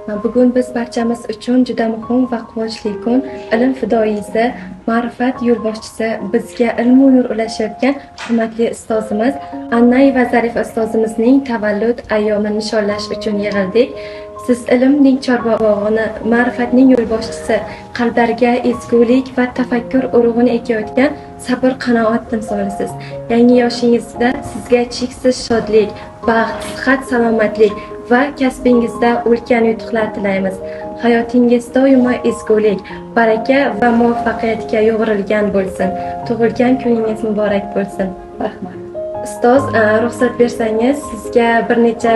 Bugun biz barchamiz uchun juda muhim va quvonchli kun. Ilm fidoyisi, ma'rifat yo'lboshchisi, bizga ilmu nur ulashayotgan hurmatli ustozimiz Annay va Zarif ustozimizning tavallud ayyomini nishonlash uchun yig'ildik. Siz ilmning chorbog'ini, ma'rifatning yo'lboshchisi, qalblarga ezgulik va tafakkur urug'ini ekayotgan sabr qanoat timsolisiz. Yangi yoshingizda sizga cheksiz shodlik, baxt, sihat, salomatlik va kasbingizda ulkan yutuqlar tilaymiz. Hayotingiz doimo ezgulik, baraka va muvaffaqiyatga yo'g'rilgan bo'lsin. Tug'ilgan kuningiz muborak bo'lsin. Rahmat. Ustoz, ruxsat bersangiz, sizga bir necha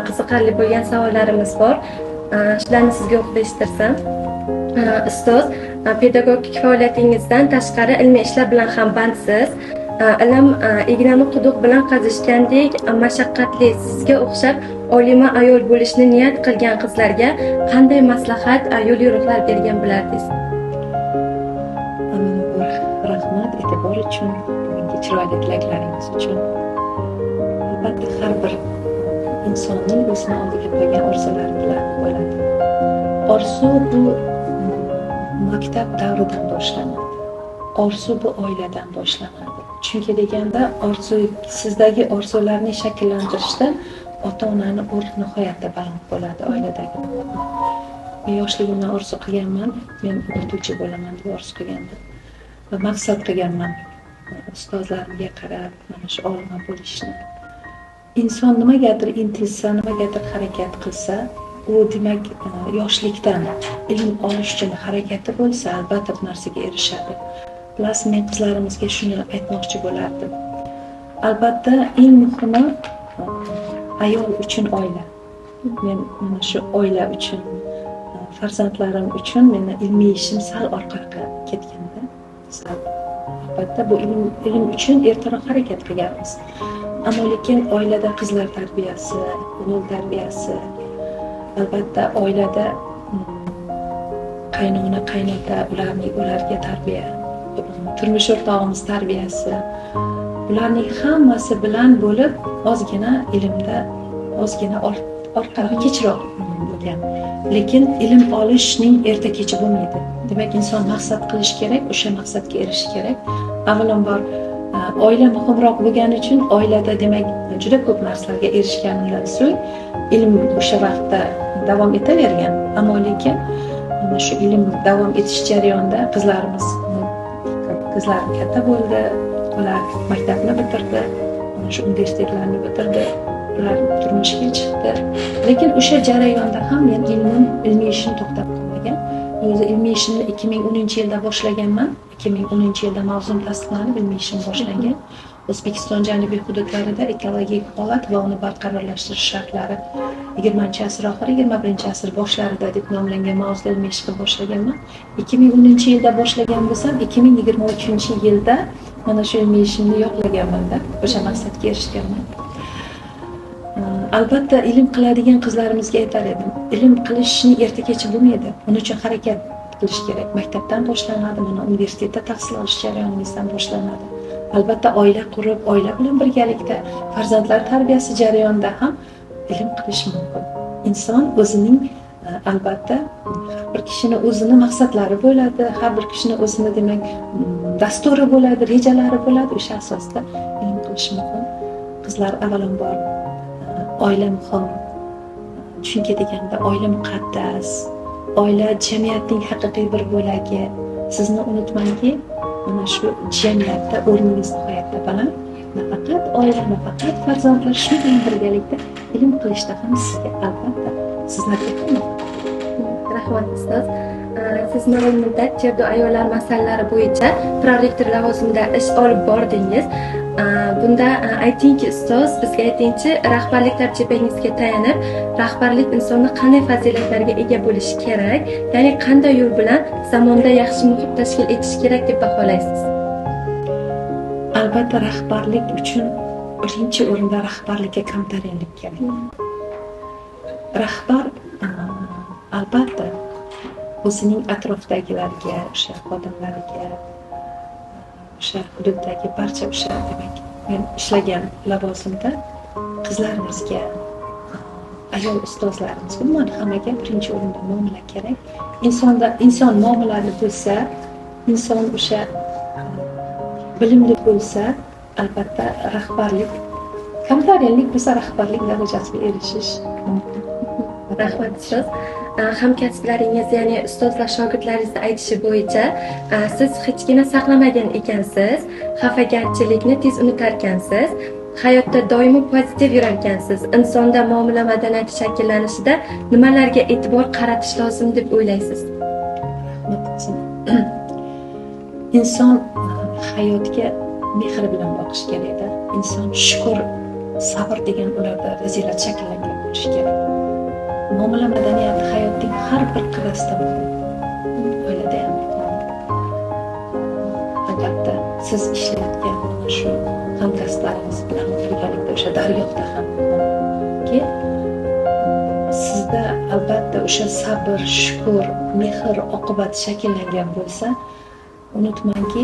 qiziqarli bo'lgan savollarimiz bor. Shularni sizga o'qib eshittirsam. Ustoz, pedagogik faoliyatingizdan tashqari ilmiy ishlar bilan ham bandsiz. Ilm ignani quduq bilan qazishgandek mashaqqatli, sizga o'xshab olima ayol bo'lishni niyat qilgan qizlarga qanday maslahat, yo'l-yo'riqlar bergan bo'lardingiz? Rahmat e'tibor uchun, bugungi chiroyli tilaklaringiz uchun. Albatta har bir insonning o'zini oldiga qo'ygan orzulari bilan bo'ladi. Orzu bu maktab davridan boshlanadi. Orzu bu oiladan boshlanadi. Chunki deganda sizdagi orzularni shakllantirishda ota-onani o'rni nihoyatda baland bo'ladi oiladagi. Men yoshligimdan orzu qilganman, men o'qituvchi bo'laman deb orzu qilgandim. Va maqsad qilganman ustozlarimga qarab, mana shu olima bo'lishni. Inson nimagadir intilsa, nimagadir harakat qilsa, u demak yoshlikdan ilm olish uchun harakati bo'lsa, albatta bu narsaga erishadi. Bilasiz, men qizlarimizga shuni aytmoqchi bo'lardim. Albatta eng muhimi ayol uchun oila. Men mana shu oila uchun, farzandlarim uchun meni ilmiy ishim sal orqaga ketganda, albatta bu ilm uchun ertaroq harakat qilganmiz. Ammo lekin oilada qizlar tarbiyasi, o'g'il tarbiyasi, albatta oilada qaynona, qaynota, ularga tarbiya, turmush o'rtog'imiz tarbiyasi, bularning hammasi bilan bo'lib ozgina ilmda ozgina orqaroq kechroq bo'lgan. Lekin ilm olishning erta kechi bo'lmaydi. Demak, inson maqsad qilish kerak, o'sha maqsadga erishish kerak. Avvalambor oila muhimroq bo'lgani uchun oilada demak juda ko'p narsalarga erishganimdan so'ng ilm o'sha vaqtda davom etavergan. Ammo lekin mana shu ilm davom etish jarayonida qizlarim katta bo'ldi, ular maktabni bitirdi, mana shu universitetlarni bitirdi, ular turmushga chiqdi. Lekin o'sha jarayonda ham men ilmiy ishni to'xtab qolmagan. O'zi ilmiy ishimni 2010-yilda boshlaganman. 2010-yilda mavzum tasdiqlanib ilmiy ishim boshlangan. O'zbekiston janubiy hududlarida ekologik holat va uni barqarorlashtirish shartlari 20-asr oxiri, 21-asr boshlarida deb nomlangan mavzuda ilmiy ishni boshlaganman. 2010-yilda boshlagan bo'lsam, 2023-yilda mana shu ilmiy ishimni yoqlaganman-da, o'sha maqsadga erishganman. Albatta ilm qiladigan qizlarimizga aytar edim, ilm qilishni erta kechi bo'lmaydi. Buning uchun harakat qilish kerak. Maktabdan boshlanadi, mana universitetda tahsil olish jarayoningizdan boshlanadi. Albatta oila qurib, oila bilan birgalikda farzandlar tarbiyasi jarayonida ham ilm qilish mumkin. Inson o'zining albatta har bir kishini o'zini maqsadlari bo'ladi, har bir kishini o'zini demak dasturi bo'ladi, rejalari bo'ladi. O'sha asosda ilm qilish mumkin. Qizlar avvalambor oila muhim. Chunki deganda oila muqaddas. Oila jamiyatning haqiqiy bir bo'lagi. Sizni unutmangki, mana shu jamiyatda o'rningiz nihoyatda baland. Nafaqat oila, nafaqat farzandlar, shu bilan birgalikda ilm qilishda ham sizga albatta sizlarga rahmat ustoz. Siz ma'lum muddat Cherdu ayollar masalalari bo'yicha prorektor lavozimida ish olib bordingiz. Bunda aytingki ustoz, bizga aytingchi, rahbarlik tajribangizga tayanib, rahbarlik insonni qanday fazilatlarga ega bo'lishi kerak, ya'ni qanday yo'l bilan zamonda yaxshi muhit tashkil etish kerak deb baholaysiz? Albatta rahbarlik uchun birinchi o'rinda rahbarlikka kamtarinlik kerak. Rahbar albatta o'zining atrofdagilarga, o'sha xodimlariga, o'sha hududdagi barcha o'sha demak men ishlagan lavozimda qizlarimizga, ayol ustozlarimiz umuman hammaga birinchi o'rinda muomala kerak. Inson muomalali bo'lsa, inson o'sha bilimli bo'lsa, albatta rahbarlik, kompaniyalik bo'lsa rahbarlik darajasiga erishish mumkin. Rahmat ustoz. Hamkasblaringiz, ya'ni ustozlar shogirdlaringizni aytishi bo'yicha siz hechgina saqlamagan ekansiz, xafagarchilikni tez unutar ekansiz, hayotda doimo pozitiv yurar ekansiz. Insonda muomala madaniyati shakllanishida nimalarga e'tibor qaratish lozim deb o'ylaysiz? Inson hayotga mehr bilan boqish kerak. Inson shukr, sabr degan ularda fazilat shakllangan bo'lishi kerak. Muomala madaniyati hayotning har bir qirrasida bor. Oilada ham bor. Albatta, siz ishlayotgan shu hamkasblaringiz bilan birgalikda o'sha dargohda ham borki, sizda albatta o'sha sabr, shukr, mehr, oqibat shakllangan bo'lsa, unutmangki,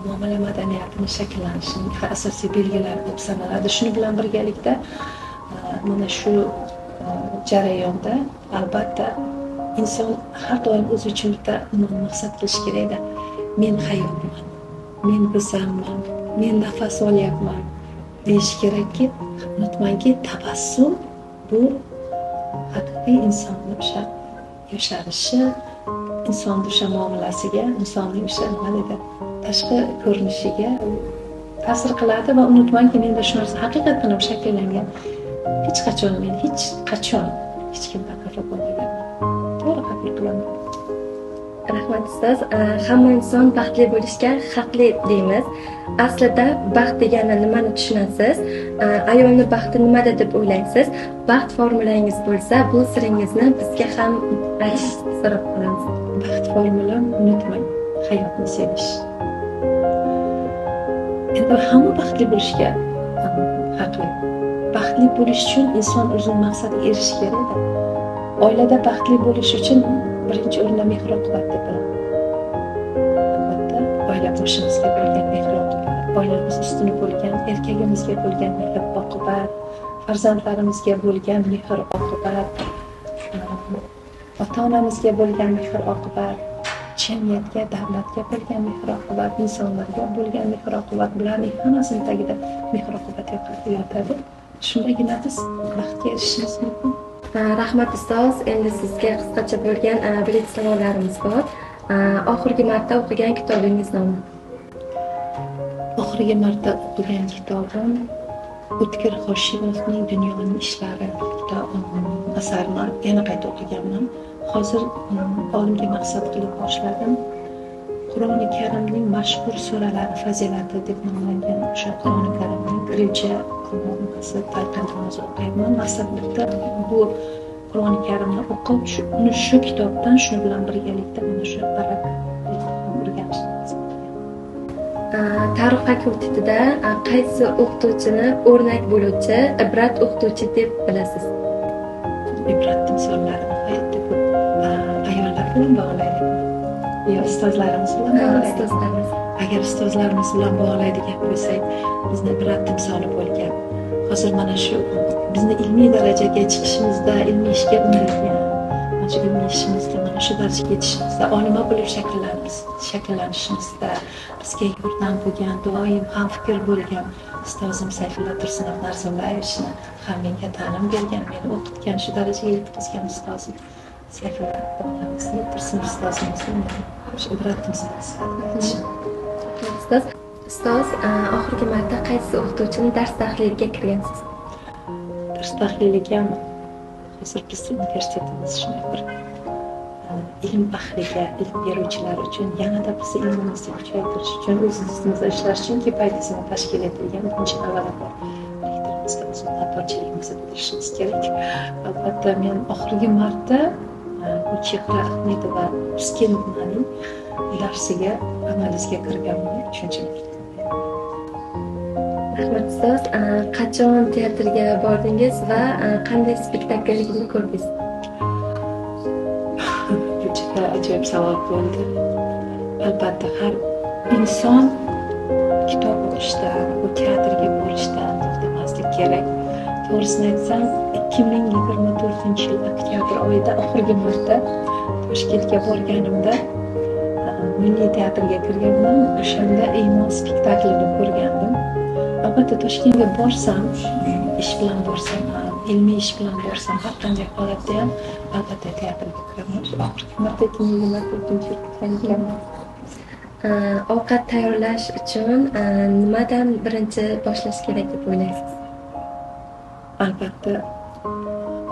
muomala madaniyatini shakllanishining asosiy belgilari deb sanaladi. Shuni bilan birgalikda mana shu jarayonda albatta inson har doim o'zi uchun bitta maqsad qilish kerakda. Men hayotman, men go'zalman, men nafas olyapman deyish kerakki, unutmangki, tabassum bu haqiqiy insonni o'sha yosharishi, insonni o'sha muomalasiga, insonning o'sha nima deydi, tashqi ko'rinishiga ta'sir qiladi. Va unutmangki, menda shu narsa haqiqatdan ham shakllangan. Hech qachon hech kimdan xafa bo'lmaganman. To'g'ri qabul qilaman. Rahmat ustoz. Hamma inson baxtli bo'lishga haqli deymiz. Aslida baxt degani nimani tushunasiz? Ayolni baxti nimada deb o'ylaysiz? Baxt formulangiz bo'lsa, bu siringizni bizga ham aytishni so'rab qolamiz. Baxt formulam, unutmang, hayotni sevish. Endi hamma baxtli bo'lishga haqli. Baxtli bo'lish uchun inson o'zining maqsadiga erishishi kerak. Oilada baxtli bo'lish uchun birinchi o'rinda mehr-oqibat deb bilaman. Albatta, oila boshimizga bo'lgan mehr-oqibat, oilamiz ustuni bo'lgan erkagimizga bo'lgan mehr-oqibat, farzandlarimizga bo'lgan mehr-oqibat, ota-onamizga bo'lgan mehr-oqibat, jamiyatga, davlatga bo'lgan mehr-oqibat, insonlarga bo'lgan mehr-oqibat, bularning hammasini tagida mehr-oqibat yotadi. Shundagina biz baxtga erishishimiz mumkin. Rahmat ustoz. Endi sizga qisqacha bo'lgan blitz savollarimiz bor. Oxirgi marta o'qigan kitobingiz nomi? Oxirgi marta o'qigan kitobim O'tkir Hoshimovning Dunyoning ishlari asarini yana qayta o'qiganman. Hozir olimga maqsad qilib boshladim. Qur'oni Karimning mashhur suralari fazilati deb nomlangan o'sha Qur'oni Karimning birinchi qismi talqinini o'qiyman. Maqsad bitta, bu Qur'oni Karimni o'qib, uni shu kitobdan shuni bilan birgalikda mana shu barak o'rganishni. Tarix fakultetida qaysi o'qituvchini o'rnak bo'luvchi, ibrat o'qituvchi deb bilasiz? Ibrat timsollarini hayotda ko'p ayollar bilan bog'laydi. Yo ustozlarimiz bilan bog'laydi. Agar ustozlarimiz bilan bog'laydigan bo'lsak, bizni ibrat timsoli bo'lgan. Hozir mana shu bizni ilmiy darajaga chiqishimizda, ilmiy ishga uringan, mana shu ilmiy ishimizda mana shu darajaga yetishimizda, olima bo'lib shakllanishimizda bizga yordam bo'lgan, doim hamfikr bo'lgan ustozim Sayfulla Tursunov Narzullayevichni ham menga ta'lim bergan, meni o'qitgan, shu darajaga yetkazgan ustozim Sayfulla Tursunov ustozimizni shu ibrat timsoli sifatida. Ustoz, oxirgi marta qaysi o'qituvchini dars tahliliga kirgansiz? Dars tahliliga hozir bizning universitetimiz shunday bir ilm ahliga, ilm beruvchilar uchun yanada bizni ilmimizni kuchaytirish uchun, o'zimizda ishlash uchun kifayatini tashkil etilgan birinchi avvalambor rektorimizga o'z minnatdorchiligimizni bildirishimiz kerak. Albatta, men oxirgi marta Chehra Ahmedova Piskentning darsiga, analizga kirganman 3-marta. Rahmat ustoz. Qachon teatrga bordingiz va qanday spektaklni ko'rdingiz? Bu juda ajoyib savol bo'ldi. Albatta, har inson kitob o'qishdan, bu teatrga borishdan to'xtamaslik kerak. To'g'risini aytsam, 2024-yil oktyabr oyida oxirgi marta Toshkentga borganimda Milliy teatrga kirganman. O'shanda Iymon spektaklini ko'rgandim. Albatta Toshkentga borsam, ish bilan borsam ham, ilmiy ish bilan borsam, har qanday holatda ham albatta teatrga kiraman. Oxirgi marta 2024-yil ovqat tayyorlash uchun nimadan birinchi boshlash kerak deb o'ylaysiz? Albatta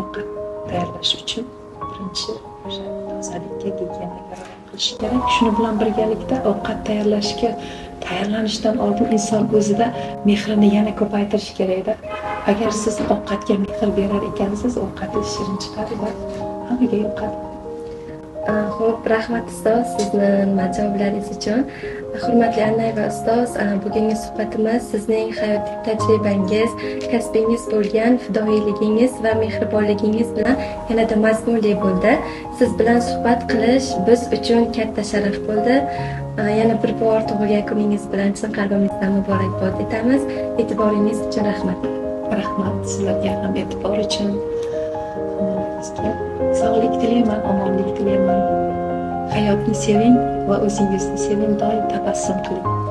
ovqat tayyorlash uchun birinchi o'sha tozalikka, gigiyenaga rioya qilish kerak. Shuni bilan birgalikda ovqat tayyorlanishdan oldin inson o'zida mehrini yana ko'paytirish kerak-da. Agar siz ovqatga mehr berar ekansiz, ovqatingiz shirin chiqadi va hammaga yoqadi. Xo'p, rahmat ustoz sizni javoblaringiz uchun. Hurmatli Anay va ustoz, bugungi suhbatimiz sizning hayotiy tajribangiz, kasbingiz bo'lgan fidoyiligingiz va mehribonligingiz bilan yanada mazmunli bo'ldi. Siz bilan suhbat qilish biz uchun katta sharaf bo'ldi. Yana bir bor tug'ilgan kuningiz bilan chin qalbimizdan muborakbod etamiz. E'tiboringiz uchun rahmat. Rahmat sizlarga ham e'tibor uchun. Sog'lik tilayman, omonlik tilayman. Hayotni seving va o'zingizni seving, doim tabassum qiling.